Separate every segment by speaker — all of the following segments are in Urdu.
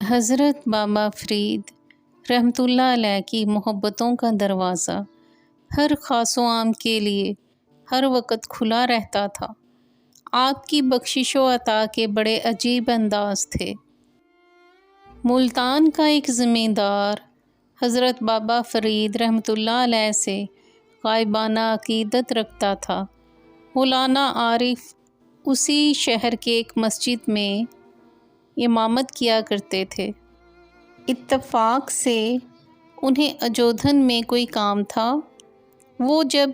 Speaker 1: حضرت بابا فرید رحمتullah علیہ کی محبتوں کا دروازہ ہر خاص و عام کے لیے ہر وقت کھلا رہتا تھا۔ آپ کی بخشش و عطا کے بڑے عجیب انداز تھے۔ ملتان کا ایک زمیندار حضرت بابا فرید رحمتullah علیہ سے غائبانہ عقیدت رکھتا تھا۔ مولانا عارف اسی شہر کے ایک مسجد میں امامت کیا کرتے تھے۔ اتفاق سے انہیں اجودھن میں کوئی کام تھا۔ وہ جب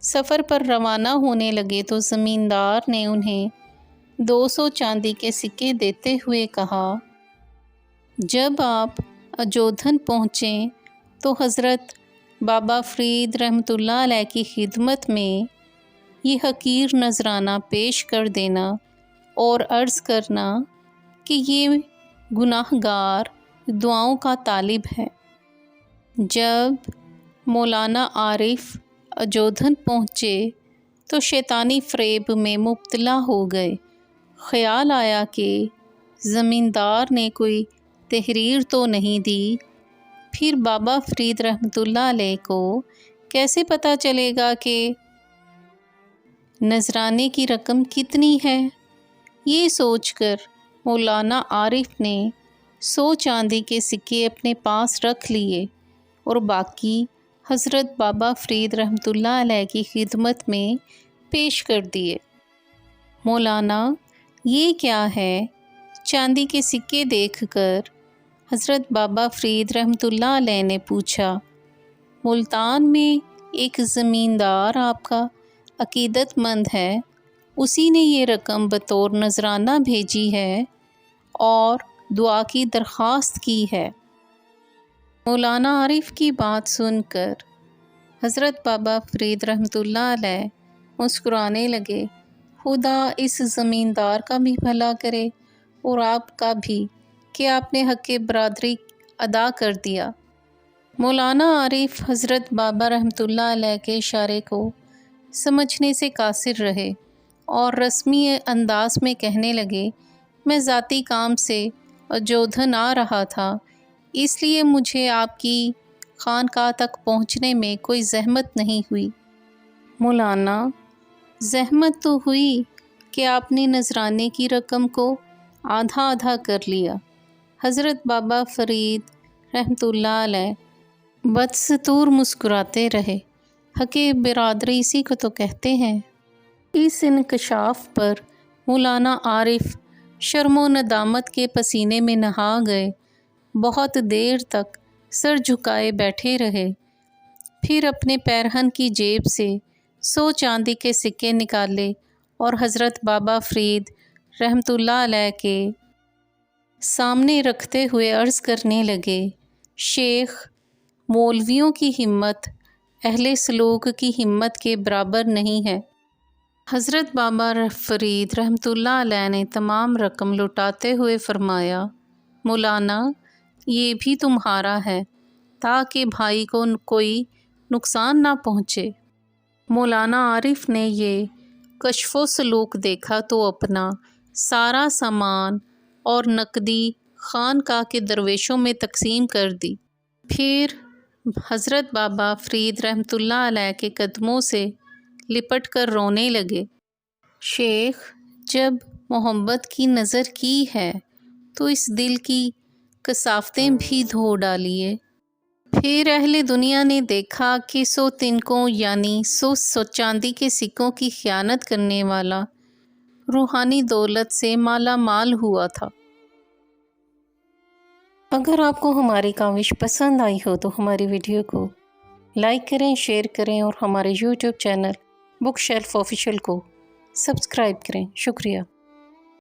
Speaker 1: سفر پر روانہ ہونے لگے تو زمیندار نے انہیں 200 چاندی کے سکے دیتے ہوئے کہا، جب آپ اجودھن پہنچیں تو حضرت بابا فرید رحمتullah علیہ کی خدمت میں یہ حقیر نذرانہ پیش کر دینا اور عرض کرنا کہ یہ گناہ گار دعاؤں کا طالب ہے۔ جب مولانا عارف اجودھن پہنچے تو شیطانی فریب میں مبتلا ہو گئے۔ خیال آیا کہ زمیندار نے کوئی تحریر تو نہیں دی، پھر بابا فرید رحمتullah علیہ کو کیسے پتہ چلے گا کہ نذرانے کی رقم کتنی ہے؟ یہ سوچ کر مولانا عارف نے 100 چاندی کے سکے اپنے پاس رکھ لیے اور باقی حضرت بابا فرید رحمتullah علیہ کی خدمت میں پیش کر دیے۔ مولانا، یہ کیا ہے؟ چاندی کے سکے دیکھ کر حضرت بابا فرید رحمتullah علیہ نے پوچھا۔ ملتان میں ایک زمیندار آپ کا عقیدت مند ہے، اسی نے یہ رقم بطور نذرانہ بھیجی ہے اور دعا کی درخواست کی ہے۔ مولانا عارف کی بات سن کر حضرت بابا فرید رحمتullah علیہ مسکرانے لگے۔ خدا اس زمیندار کا بھی بھلا کرے اور آپ کا بھی کہ آپ نے حق برادری ادا کر دیا۔ مولانا عارف حضرت بابا رحمتullah علیہ کے اشارے کو سمجھنے سے قاصر رہے اور رسمی انداز میں کہنے لگے، میں ذاتی کام سے اجودھن آ رہا تھا، اس لیے مجھے آپ کی خانقاہ تک پہنچنے میں کوئی زحمت نہیں ہوئی۔ مولانا، زحمت تو ہوئی کہ آپ نے نذرانے کی رقم کو آدھا آدھا کر لیا۔ حضرت بابا فرید رحمتullah علیہ بدستور مسکراتے رہے۔ حق برادری اسی کو تو کہتے ہیں۔ اس انکشاف پر مولانا عارف شرم و ندامت کے پسینے میں نہا گئے۔ بہت دیر تک سر جھکائے بیٹھے رہے، پھر اپنے پیرہن کی جیب سے 100 چاندی کے سکے نکالے اور حضرت بابا فرید رحمتullah علیہ کے سامنے رکھتے ہوئے عرض کرنے لگے، شیخ، مولویوں کی ہمت اہل سلوک کی ہمت کے برابر نہیں ہے۔ حضرت بابا فرید رحمتullah علیہ نے تمام رقم لوٹاتے ہوئے فرمایا، مولانا، یہ بھی تمہارا ہے تاکہ بھائی کو کوئی نقصان نہ پہنچے۔ مولانا عارف نے یہ کشف و سلوک دیکھا تو اپنا سارا سامان اور نقدی خانقاہ کے درویشوں میں تقسیم کر دی۔ پھر حضرت بابا فرید رحمتullah علیہ کے قدموں سے لپٹ کر رونے لگے، شیخ، جب محبت کی نظر کی ہے تو اس دل کی کثافتیں بھی دھو ڈالیے۔ پھر اہل دنیا نے دیکھا کہ 100 تنکوں یعنی 100 چاندی کے سکوں کی خیانت کرنے والا روحانی دولت سے مالا مال ہوا تھا۔ اگر آپ کو ہماری کاوش پسند آئی ہو تو ہماری ویڈیو کو لائک کریں، شیئر کریں اور ہمارے YouTube channel book shelf official کو سبسکرائب کریں۔ شکریہ۔